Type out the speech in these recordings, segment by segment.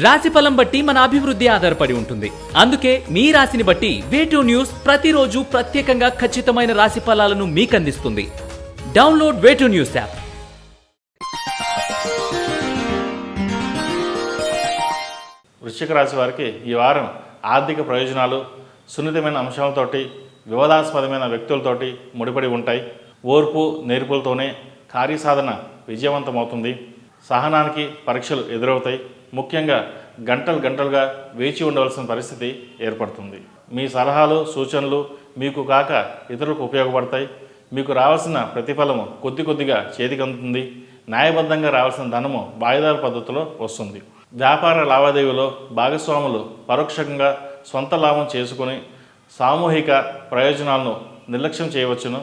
రాశిఫలం బట్టి మన అభివృద్ధి ఆధారపడి ఉంటుంది. అందుకే మీ రాశిని బట్టి వే2 న్యూస్ ప్రతిరోజు ప్రత్యేకంగా ఖచ్చితమైన రాశి ఫలాలను మీకు అందిస్తుంది. Download Way2 News app. వృశ్చిక రాశి వారికి ఈ వారం ఆర్థిక ప్రయోజనాలు సున్నితమైన అంశాలతోటి వివాదాస్పదమైన వ్యక్తులతోటి ముడిపడి ఉంటాయి. ఓర్పు నేర్పులతోనే కార్యసాధన విజయవంతమవుతుంది. సహనానికి పరీక్షలు ఎదురవుతాయి. ముఖ్యంగా గంటలుగా వేచి ఉండవలసిన పరిస్థితి ఏర్పడుతుంది. మీ సలహాలు సూచనలు మీకు కాక ఇతరులకు ఉపయోగపడతాయి. మీకు రావాల్సిన ప్రతిఫలము కొద్దిగా చేతికి అందుతుంది. న్యాయబద్ధంగా రావాల్సిన ధనము వాయిదాల పద్ధతిలో వస్తుంది. వ్యాపార లావాదేవీలో భాగస్వాములు పరోక్షంగా సొంత లాభం చేసుకుని సామూహిక ప్రయోజనాలను నిర్లక్ష్యం చేయవచ్చును.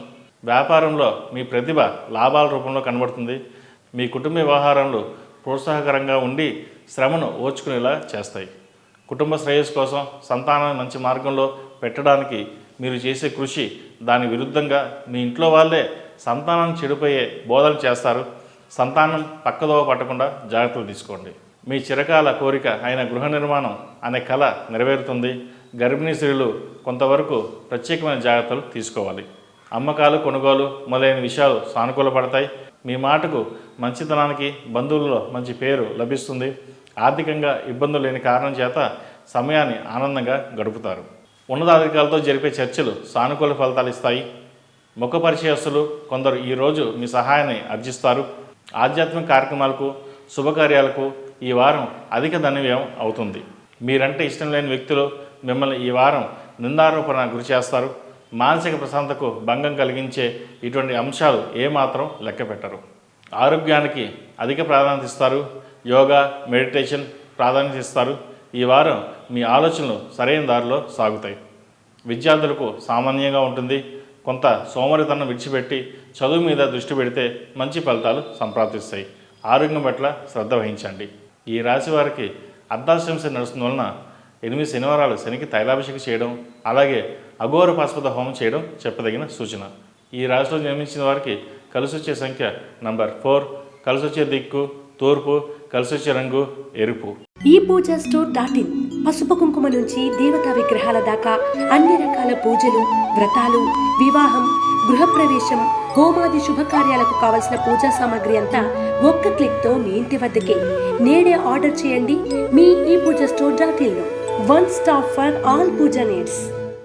వ్యాపారంలో మీ ప్రతిభ లాభాల రూపంలో కనబడుతుంది. మీ కుటుంబ వ్యవహారాలు ప్రోత్సాహకరంగా ఉండి శ్రమను ఓర్చుకునేలా చేస్తాయి. కుటుంబ శ్రేయస్సు కోసం సంతానాన్ని మంచి మార్గంలో పెట్టడానికి మీరు చేసే కృషి దాని విరుద్ధంగా మీ ఇంట్లో వాళ్ళే సంతానాన్ని చెడిపోయే బోధలు చేస్తారు. సంతానం పక్కదోవ పట్టకుండా జాగ్రత్తలు తీసుకోండి. మీ చిరకాల కోరిక అయిన గృహ నిర్మాణం అనే కళ నెరవేరుతుంది. గర్భిణీ స్త్రీలు కొంతవరకు ప్రత్యేకమైన జాగ్రత్తలు తీసుకోవాలి. అమ్మకాలు కొనుగోలు మొదలైన విషయాలు సానుకూలపడతాయి. మీ మాటకు మంచితనానికి బంధువుల్లో మంచి పేరు లభిస్తుంది. ఆర్థికంగా ఇబ్బందులు లేని కారణం చేత సమయాన్ని ఆనందంగా గడుపుతారు. ఉన్నతాధికారులతో జరిపే చర్చలు సానుకూల ఫలితాలు ఇస్తాయి. ముఖ పరిచయస్తులు కొందరు ఈరోజు మీ సహాయాన్ని అర్జిస్తారు. ఆధ్యాత్మిక కార్యక్రమాలకు శుభకార్యాలకు ఈ వారం అధిక ధనవ్యయం అవుతుంది. మీరంటే ఇష్టం లేని వ్యక్తులు మిమ్మల్ని ఈ వారం నిందారోపణ గురి చేస్తారు. మానసిక ప్రశాంతకు భంగం కలిగించే ఇటువంటి అంశాలు ఏమాత్రం లెక్క పెట్టరు. ఆరోగ్యానికి అధిక ప్రాధాన్యత ఇస్తారు. యోగా మెడిటేషన్ ప్రాధాన్యత ఇస్తారు. ఈ వారం మీ ఆలోచనలు సరైన దారిలో సాగుతాయి. విద్యార్థులకు సామాన్యంగా ఉంటుంది. కొంత సోమరితనం విడిచిపెట్టి చదువు మీద దృష్టి పెడితే మంచి ఫలితాలు సంప్రాప్తిస్తాయి. ఆరోగ్యం పట్ల శ్రద్ధ వహించండి. ఈ రాశి వారికి అర్ధాశ్రమ నడుస్తున్న వలన 8 శనివారాలు శనికి తైలాభిషేకం చేయడం, అలాగే అఘోర పాశుపత హోమం చేయడం చెప్పదగిన సూచన. ఈ రాశిలో జన్మించిన వారికి కలిసొచ్చే సంఖ్య నంబర్ 4, కలిసొచ్చే దిక్కు తూర్పు, కలిసొచ్చే రంగు ఎరుపు. ఈ పూజా స్టోర్ .in పసుపు కుంకుమ నుంచి దేవతా విగ్రహాల దాకా అన్ని రకాల పూజలు, వ్రతాలు, వివాహం, గృహప్రవేశం, హోమాది శుభకార్యాలకు కావలసిన పూజా సామాగ్రి అంతా ఒక్క క్లిక్తో మీ ఇంటి వద్దకే. నేడే ఆర్డర్ చేయండి మీ ఈ పూజా స్టోర్ .in లో. One stop for all puja needs.